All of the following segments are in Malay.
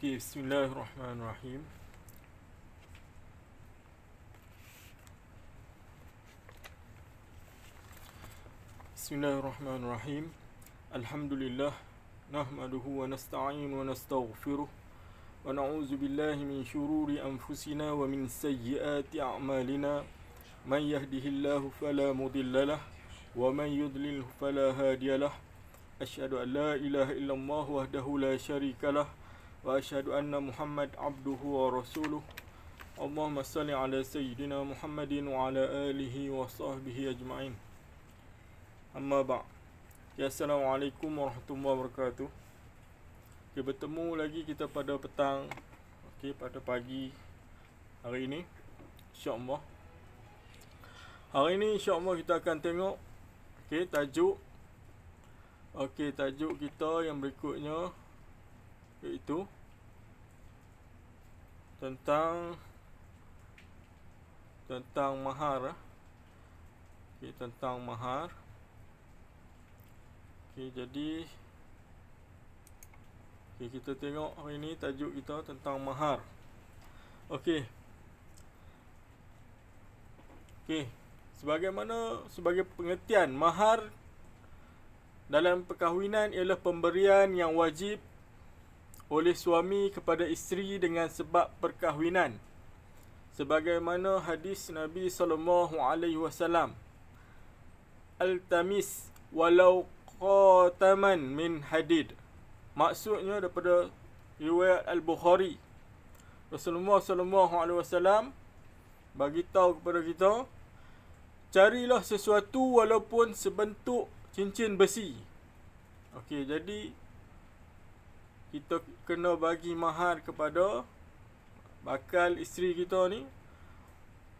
Okey, bismillahirrahmanirrahim. Bismillahirrahmanirrahim. Alhamdulillah, nahmaduhu wa nasta'in wa nastaghfiruh wa na'udzu billahi min syururi anfusina wa min sayyiati a'malina. Man yahdihillahu fala mudhillalah wa man yudlilhu fala hadiyalah. Asyhadu an la ilaha illallah wahdahu la syarikalah wa asyhadu anna Muhammad abduhu wa rasuluh. Allahumma salli ala sayyidina Muhammadin wa ala alihi wa sahbihi ajma'in. Amma ba'. Ya, Assalamualaikum warahmatullahi wabarakatuh. Okay, bertemu lagi kita pada petang, pada pagi hari ini, insya-Allah. Hari ini insya-Allah kita akan tengok tajuk tajuk kita yang berikutnya, iaitu tentang mahar. Tentang mahar. Jadi kita tengok hari ini tajuk kita tentang mahar. Sebagai pengertian, mahar dalam perkahwinan ialah pemberian yang wajib oleh suami kepada isteri dengan sebab perkahwinan, sebagaimana hadis Nabi SAW, "Al-tamis walau khataman min hadid." Maksudnya daripada riwayat Al-Bukhari, Rasulullah SAW bagi tahu kepada kita, carilah sesuatu walaupun sebentuk cincin besi. Jadi kita kena bagi mahar kepada bakal isteri kita ni.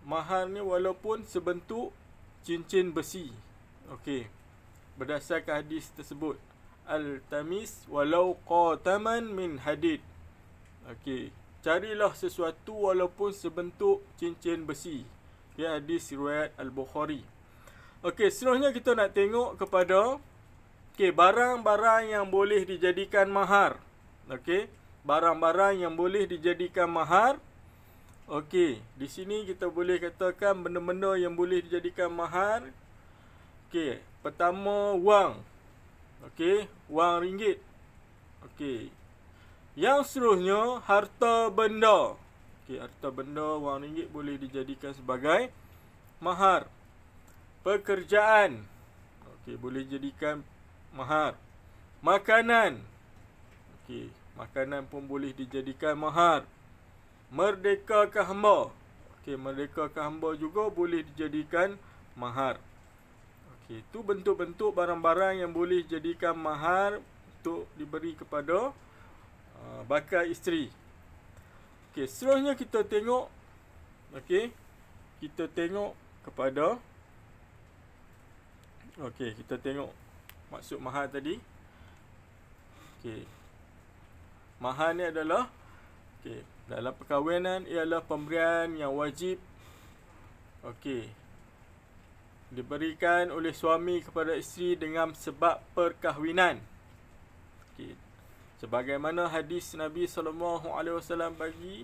Mahar ni walaupun sebentuk cincin besi. Berdasarkan hadis tersebut, "Al-tamis walau qataman min hadid." Carilah sesuatu walaupun sebentuk cincin besi. Hadis riwayat Al-Bukhari. Seterusnya kita nak tengok kepada barang-barang yang boleh dijadikan mahar. Barang-barang yang boleh dijadikan mahar. Di sini kita boleh katakan benda-benda yang boleh dijadikan mahar. Pertama, wang. Wang ringgit. Yang seterusnya, harta benda. Harta benda, wang ringgit boleh dijadikan sebagai mahar. Pekerjaan, boleh jadikan mahar. Makanan, makanan pun boleh dijadikan mahar. Merdekakan hamba, merdekakan hamba juga boleh dijadikan mahar. Itu bentuk-bentuk barang-barang yang boleh dijadikan mahar untuk diberi kepada bakal isteri. Seterusnya kita tengok, kita tengok kepada kita tengok maksud mahar tadi. Mahar ni adalah dalam perkahwinan ialah pemberian yang wajib diberikan oleh suami kepada isteri dengan sebab perkahwinan. Sebagaimana hadis Nabi SAW bagi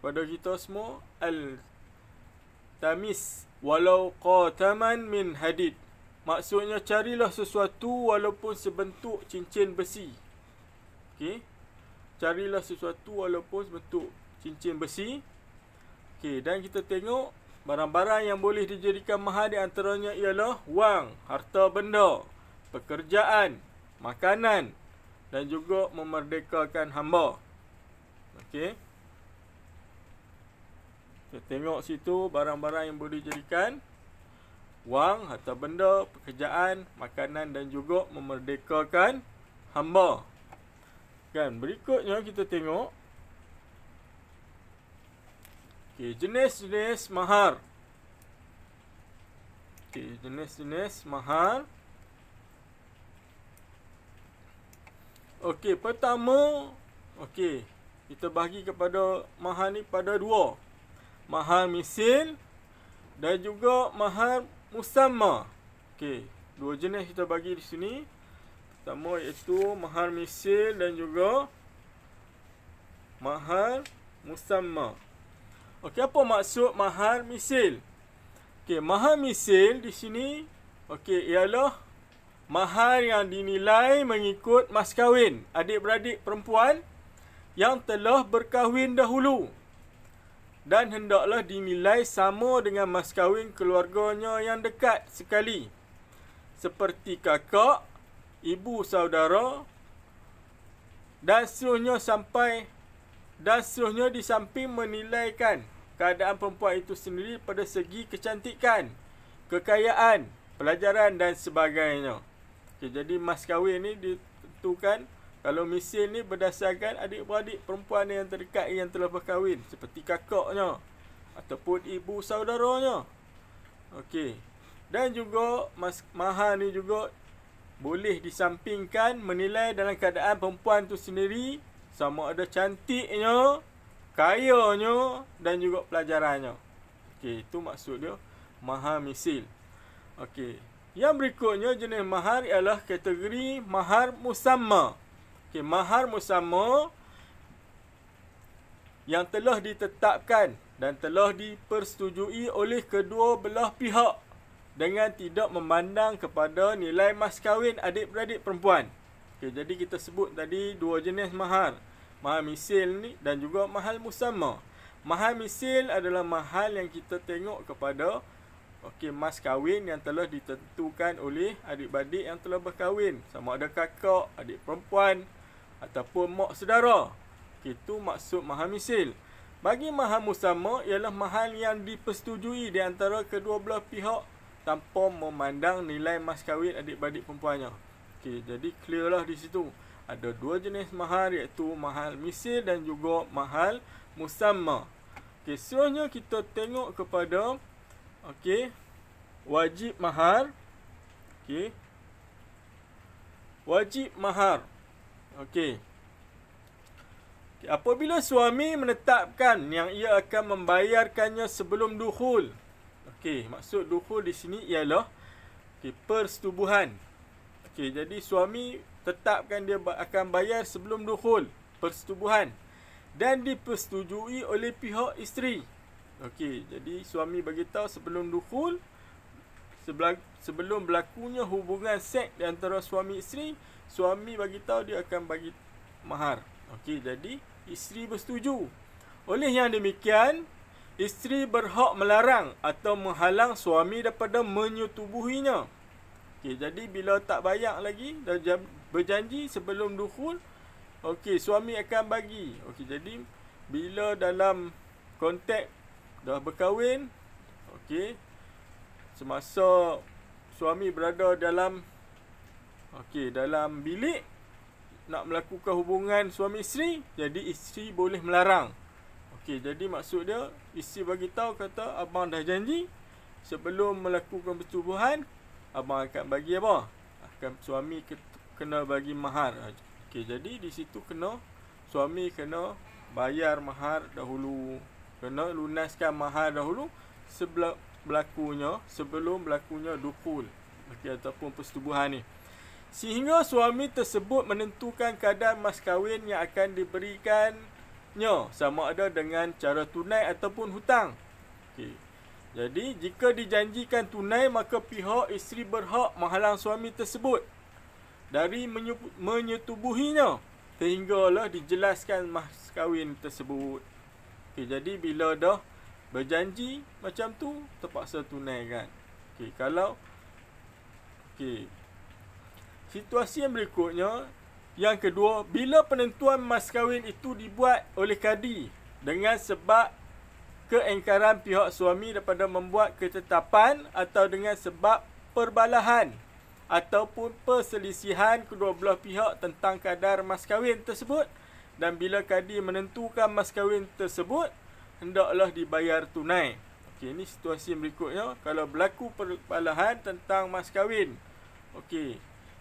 pada kita semua, "Al-tamis walau qataman min hadid." Maksudnya, carilah sesuatu walaupun sebentuk cincin besi. Carilah sesuatu walaupun sebentuk cincin besi. Dan kita tengok barang-barang yang boleh dijadikan mahar di antaranya ialah wang, harta benda, pekerjaan, makanan dan juga memerdekakan hamba. Kita tengok situ barang-barang yang boleh dijadikan wang, harta benda, pekerjaan, makanan dan juga memerdekakan hamba. Berikutnya kita tengok jenis-jenis mahar. Jenis-jenis mahar. Pertama, kita bagi kepada mahar ni pada dua. Mahar misil dan juga mahar musamma. Dua jenis kita bagi di sini. pertama iaitu mahar misil dan juga mahar musamma. Okey, apa maksud mahar misil? Okey, mahar misil di sini ialah mahar yang dinilai mengikut mas kahwin adik-beradik perempuan yang telah berkahwin dahulu dan hendaklah dinilai sama dengan mas kahwin keluarganya yang dekat sekali, seperti kakak, ibu saudara dan seterusnya di samping menilaikan keadaan perempuan itu sendiri pada segi kecantikan, kekayaan, pelajaran dan sebagainya. Okay, jadi mas kahwin ni ditentukan, kalau misil ni berdasarkan adik-beradik perempuan yang terdekat yang telah berkahwin, seperti kakaknya ataupun ibu saudaranya. Okey. Dan juga mahar ni juga boleh disampingkan menilai dalam keadaan perempuan tu sendiri, sama ada cantiknya, kayanya dan juga pelajarannya. Okey, itu maksud dia mahar misil. Okey. Yang berikutnya jenis mahar ialah kategori mahar musamma. Okey, mahar musamma yang telah ditetapkan dan telah dipersetujui oleh kedua belah pihak dengan tidak memandang kepada nilai mas kahwin adik-beradik perempuan. Okey, jadi kita sebut tadi dua jenis mahar. Mahar misil ni dan juga mahar musamma. Mahar misil adalah mahar yang kita tengok kepada mas kahwin yang telah ditentukan oleh adik-beradik yang telah berkahwin, sama ada kakak, adik perempuan ataupun mak saudara. Itu maksud mahar misil. Bagi mahar musamma ialah mahar yang dipersetujui di antara kedua belah pihak tanpa memandang nilai mas kahwin adik-beradik perempuannya. Okey, jadi clear lah di situ. Ada dua jenis mahar, iaitu mahar misil dan juga mahar musamma. Okey, seterusnya kita tengok kepada wajib mahar. Okey. Wajib mahar. Okey. Apabila suami menetapkan yang ia akan membayarkannya sebelum dukhul. Okey, maksud dukhul di sini ialah persetubuhan. Okey, jadi suami tetapkan dia akan bayar sebelum dukhul, persetubuhan, dan dipersetujui oleh pihak isteri. Okey, jadi suami bagi tahu sebelum dukhul, sebelum berlakunya hubungan seks di antara suami isteri, suami bagi tahu dia akan bagi mahar. Okey, jadi isteri bersetuju. Oleh yang demikian, isteri berhak melarang atau menghalang suami daripada menyetubuhinya. Okey, jadi bila tak bayar lagi, dah berjanji sebelum dukhul, okey, suami akan bagi. Okey, jadi bila dalam konteks dah berkahwin, okey, semasa suami berada dalam bilik nak melakukan hubungan suami isteri, jadi isteri boleh melarang. Okey, jadi maksud dia, isteri bagi tahu kata abang dah janji sebelum melakukan persetubuhan abang akan bagi apa? Suami kena bagi mahar. Okey, jadi di situ suami kena bayar mahar dahulu, kena lunaskan mahar dahulu sebelum berlakunya dukhul, ataupun persetubuhan ni, sehingga suami tersebut menentukan kadar mas kahwin yang akan diberikannya, sama ada dengan cara tunai ataupun hutang. Okey, jadi jika dijanjikan tunai, maka pihak isteri berhak menghalang suami tersebut dari menyetubuhinya sehinggalah dijelaskan mas kahwin tersebut. Okey, jadi bila dah berjanji macam tu, terpaksa tunaikan. Okey, situasi yang berikutnya, yang kedua, bila penentuan mas kahwin itu dibuat oleh kadi dengan sebab keingkaran pihak suami daripada membuat ketetapan atau dengan sebab perbalahan ataupun perselisihan kedua belah pihak tentang kadar mas kahwin tersebut, dan bila kadi menentukan mas kahwin tersebut hendaklah dibayar tunai. Okey, ini situasi yang berikutnya kalau berlaku perbalahan tentang mas kahwin. Okey,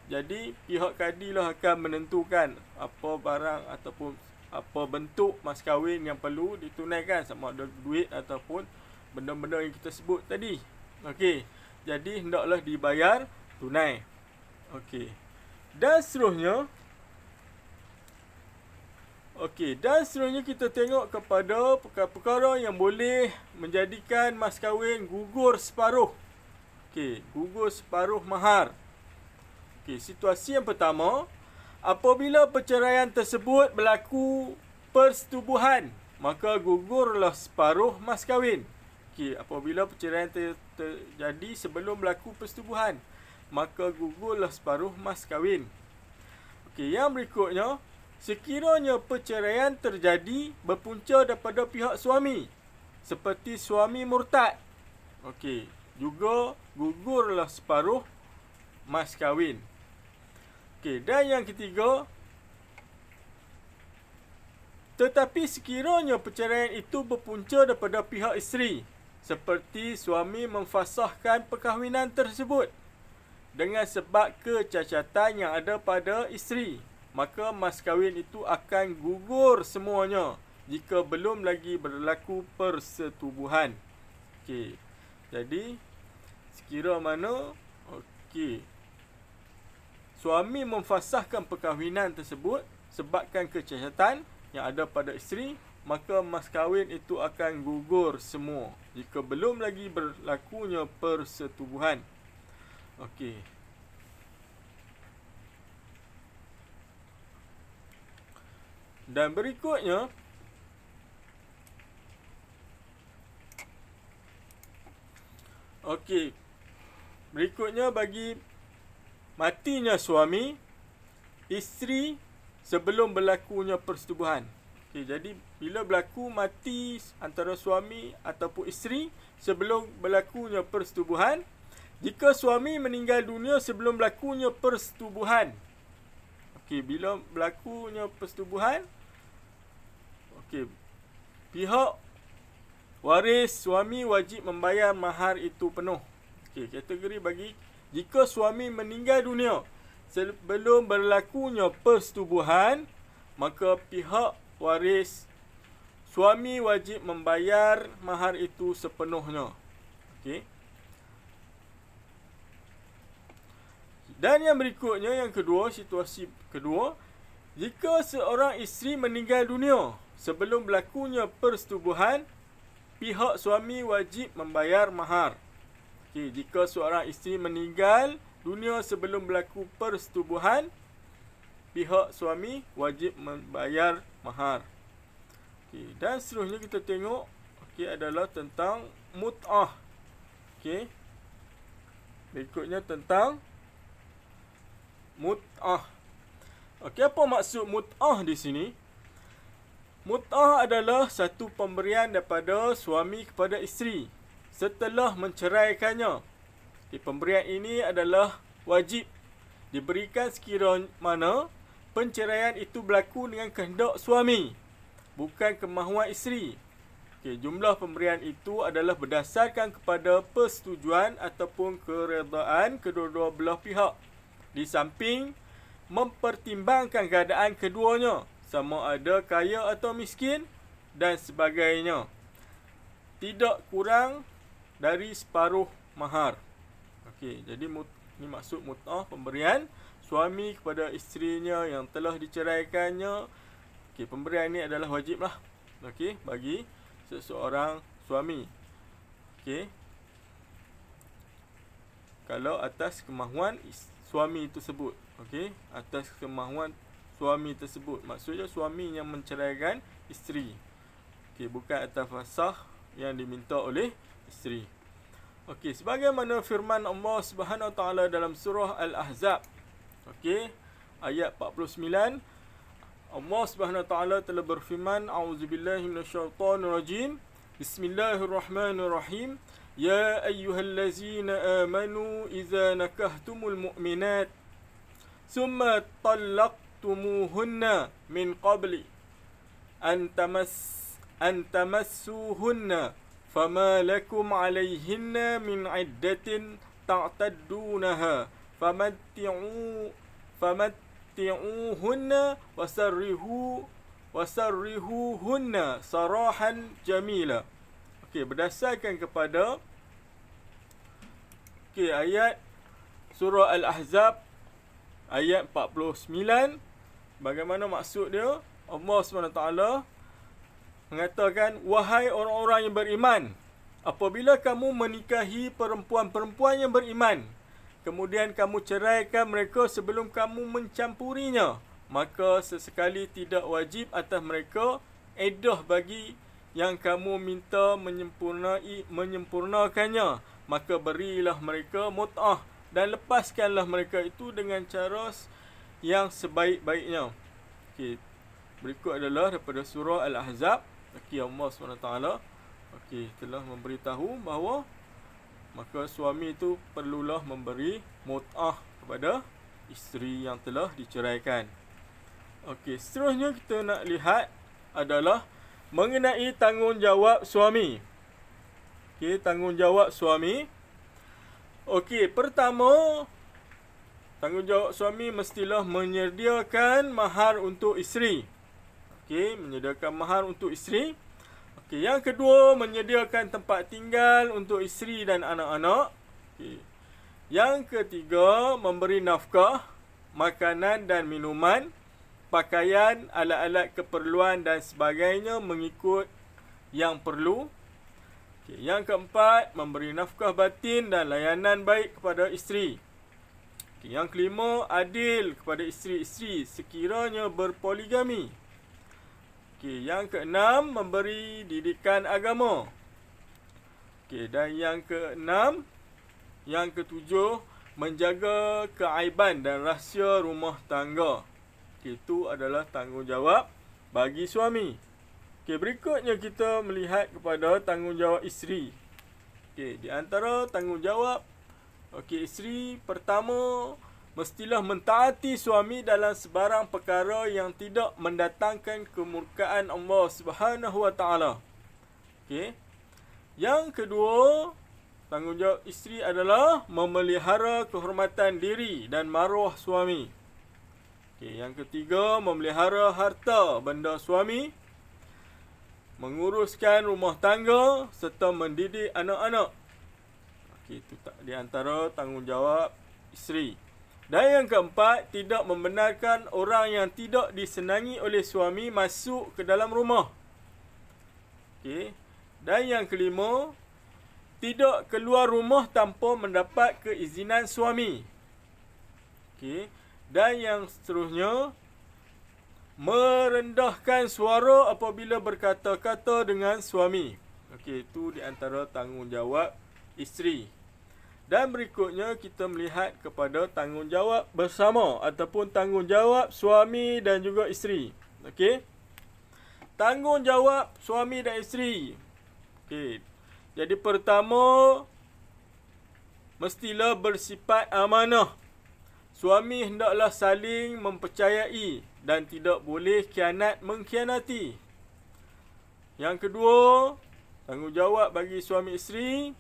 jadi pihak kadi lah akan menentukan apa barang ataupun apa bentuk mas kahwin yang perlu ditunaikan, sama ada duit ataupun benda-benda yang kita sebut tadi. Okey, jadi hendaklah dibayar tunai. Okey, Dan seterusnya, dan seterusnya kita tengok kepada perkara-perkara yang boleh menjadikan mas kahwin gugur separuh. Gugur separuh mahar. Situasi yang pertama, apabila perceraian tersebut berlaku persetubuhan, maka gugurlah separuh mas kahwin. Apabila perceraian terjadi sebelum berlaku persetubuhan, maka gugurlah separuh mas kahwin. Yang berikutnya, sekiranya perceraian terjadi berpunca daripada pihak suami, seperti suami murtad, juga gugurlah separuh mas kahwin. Dan yang ketiga, tetapi sekiranya perceraian itu berpunca daripada pihak isteri, seperti suami memfasahkan perkahwinan tersebut dengan sebab kecacatan yang ada pada isteri, maka mas kahwin itu akan gugur semuanya jika belum lagi berlaku persetubuhan. Jadi sekira mana suami memfasahkan perkahwinan tersebut sebabkan kecacatan yang ada pada isteri, maka mas kahwin itu akan gugur semua jika belum lagi berlakunya persetubuhan. Dan berikutnya, bagi matinya suami, isteri sebelum berlakunya persetubuhan. Jadi bila berlaku mati antara suami ataupun isteri sebelum berlakunya persetubuhan, jika suami meninggal dunia sebelum berlakunya persetubuhan, bila berlakunya persetubuhan, pihak waris suami wajib membayar mahar itu penuh. Kategori bagi jika suami meninggal dunia sebelum berlakunya persetubuhan, maka pihak waris suami wajib membayar mahar itu sepenuhnya. Dan yang berikutnya, yang kedua, situasi kedua, jika seorang isteri meninggal dunia sebelum berlakunya persetubuhan, pihak suami wajib membayar mahar. Jika seorang isteri meninggal dunia sebelum berlaku persetubuhan, pihak suami wajib membayar mahar. Dan seterusnya kita tengok adalah tentang mut'ah. Berikutnya tentang mut'ah. Apa maksud mut'ah di sini? Mut'ah adalah satu pemberian daripada suami kepada isteri setelah menceraikannya. Pemberian ini adalah wajib diberikan sekiranya mana perceraian itu berlaku dengan kehendak suami, bukan kemahuan isteri. Jumlah pemberian itu adalah berdasarkan kepada persetujuan ataupun keredaan kedua-dua belah pihak, di samping mempertimbangkan keadaan keduanya, sama ada kaya atau miskin dan sebagainya, tidak kurang dari separuh mahar. Jadi ini maksud mut'ah, pemberian suami kepada isterinya yang telah diceraikannya. Pemberian ini adalah wajib lah, bagi seseorang suami. Kalau atas kemahuan suami tersebut. Atas kemahuan suami tersebut. Maksudnya suami yang menceraikan isteri. Bukan atas fasah yang diminta oleh isteri. Sebagaimana firman Allah Subhanahu Wa Taala dalam surah Al-Ahzab, ayat 49, Allah Subhanahu Wa Taala telah berfirman, A'udzubillahi minasyaitonirrajim. Bismillahirrahmanirrahim. Ya ayyuhallazina amanu idza nakahtumul mu'minat summa talaqtumuhunna min qabli an tamassuhunna fama lakum alayhinna min iddatin ta'taddunaha famatti'uhunna wasarrihuhunna sarahan jamila. Berdasarkan kepada ayat surah Al-Ahzab ayat 49. Bagaimana maksud dia? Allah SWT mengatakan, wahai orang-orang yang beriman, apabila kamu menikahi perempuan-perempuan yang beriman, kemudian kamu ceraikan mereka sebelum kamu mencampurinya, maka sesekali tidak wajib atas mereka iddah bagi yang kamu minta menyempurnakannya. Maka berilah mereka mut'ah dan lepaskanlah mereka itu dengan cara yang sebaik-baiknya. Okey, berikut adalah daripada surah Al-Ahzab. Okey, Allah SWT telah memberitahu bahawa maka suami itu perlulah memberi mut'ah kepada isteri yang telah diceraikan. Okey, seterusnya kita nak lihat adalah mengenai tanggungjawab suami. Okey, tanggungjawab suami. Okey, pertama, tanggungjawab suami mestilah menyediakan mahar untuk isteri. Okey, menyediakan mahar untuk isteri. Okey, yang kedua, menyediakan tempat tinggal untuk isteri dan anak-anak. Okey. Yang ketiga, memberi nafkah, makanan dan minuman, pakaian, alat-alat keperluan dan sebagainya mengikut yang perlu. Okey, yang keempat, memberi nafkah batin dan layanan baik kepada isteri. Okey, yang kelima, adil kepada isteri-isteri sekiranya berpoligami. Okey, yang keenam, memberi didikan agama. Okey, dan yang keenam, yang ketujuh, menjaga keaiban dan rahsia rumah tangga. Okey, itu adalah tanggungjawab bagi suami. Okey, berikutnya kita melihat kepada tanggungjawab isteri. Okey, di antara tanggungjawab isteri, pertama, mestilah mentaati suami dalam sebarang perkara yang tidak mendatangkan kemurkaan Allah Subhanahu Wa Taala. Okey. Yang kedua, tanggungjawab isteri adalah memelihara kehormatan diri dan maruah suami. Okey, yang ketiga, memelihara harta benda suami, menguruskan rumah tangga serta mendidik anak-anak. Okey, itu di antara tanggungjawab isteri. Dan yang keempat, tidak membenarkan orang yang tidak disenangi oleh suami masuk ke dalam rumah. Okey. Dan yang kelima, tidak keluar rumah tanpa mendapat keizinan suami. Okey. Dan yang seterusnya, merendahkan suara apabila berkata-kata dengan suami. Okey, itu di antara tanggungjawab isteri. Dan berikutnya kita melihat kepada tanggungjawab bersama ataupun tanggungjawab suami dan juga isteri. Okey. Tanggungjawab suami dan isteri. Okey. Jadi pertama, mestilah bersifat amanah. Suami hendaklah saling mempercayai dan tidak boleh mengkhianati. Yang kedua, tanggungjawab bagi suami isteri,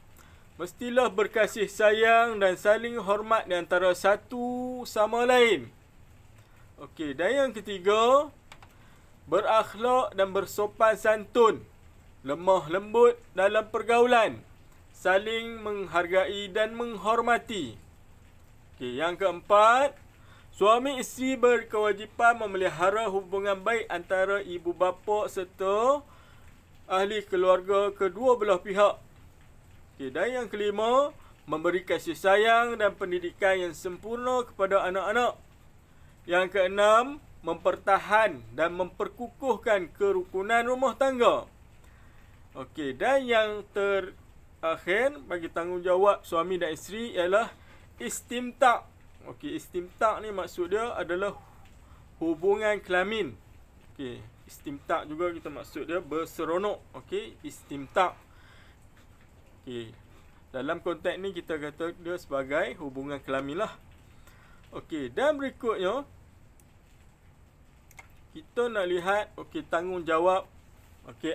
mestilah berkasih sayang dan saling hormat di antara satu sama lain. Okey, dan yang ketiga, berakhlak dan bersopan santun, lemah lembut dalam pergaulan, saling menghargai dan menghormati. Okey, yang keempat, suami isteri berkewajipan memelihara hubungan baik antara ibu bapa serta ahli keluarga kedua belah pihak. Okay, dan yang kelima, memberi kasih sayang dan pendidikan yang sempurna kepada anak-anak. Yang keenam, mempertahan dan memperkukuhkan kerukunan rumah tangga. Okey, dan yang terakhir bagi tanggungjawab suami dan isteri ialah istimta'. Okey, istimta' ni maksud dia adalah hubungan kelamin. Okey, istimta' juga kita maksud dia berseronok. Okey, istimta'. Okey, dalam konteks ni kita kata dia sebagai hubungan kelamin lah. Okey, dan berikutnya kita nak lihat tanggungjawab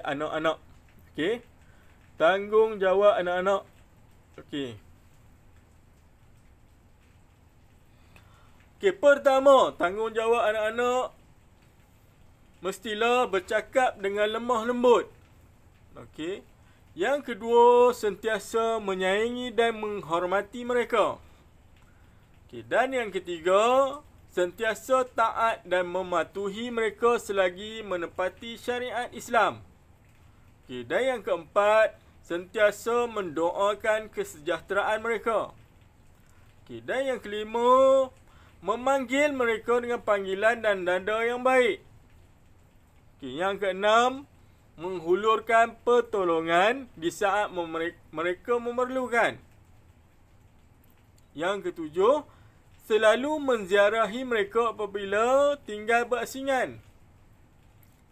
anak-anak. Okey, tanggungjawab anak-anak. Okey. Okey, pertama, tanggungjawab anak-anak mestilah bercakap dengan lemah lembut. Okey. Yang kedua, sentiasa menyayangi dan menghormati mereka. Okey, dan yang ketiga, sentiasa taat dan mematuhi mereka selagi menepati syariat Islam. Okay, dan yang keempat, sentiasa mendoakan kesejahteraan mereka. Okay, dan yang kelima, memanggil mereka dengan panggilan dan nada yang baik. Okay, yang keenam, menghulurkan pertolongan di saat mereka memerlukan. Yang ketujuh, selalu menziarahi mereka apabila tinggal berasingan.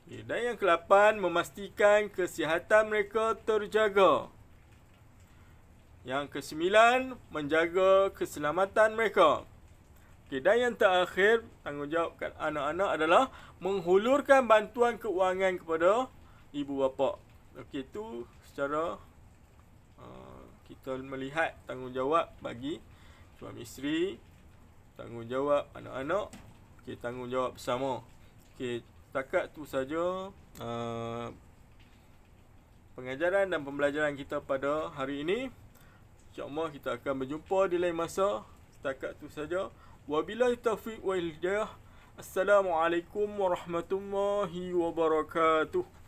Okay, dan yang ke-8, memastikan kesihatan mereka terjaga. Yang ke-9, menjaga keselamatan mereka. Okay, dan yang terakhir, tanggungjawab anak-anak adalah menghulurkan bantuan keuangan kepada ibu bapa. Okey, itu secara kita melihat tanggungjawab bagi suami isteri, tanggungjawab anak-anak, okey, tanggungjawab bersama. Okey, setakat tu saja pengajaran dan pembelajaran kita pada hari ini. InsyaAllah kita akan berjumpa di lain masa. Setakat tu saja. Wabillahi taufiq wal hidayah. Assalamualaikum warahmatullahi wabarakatuh.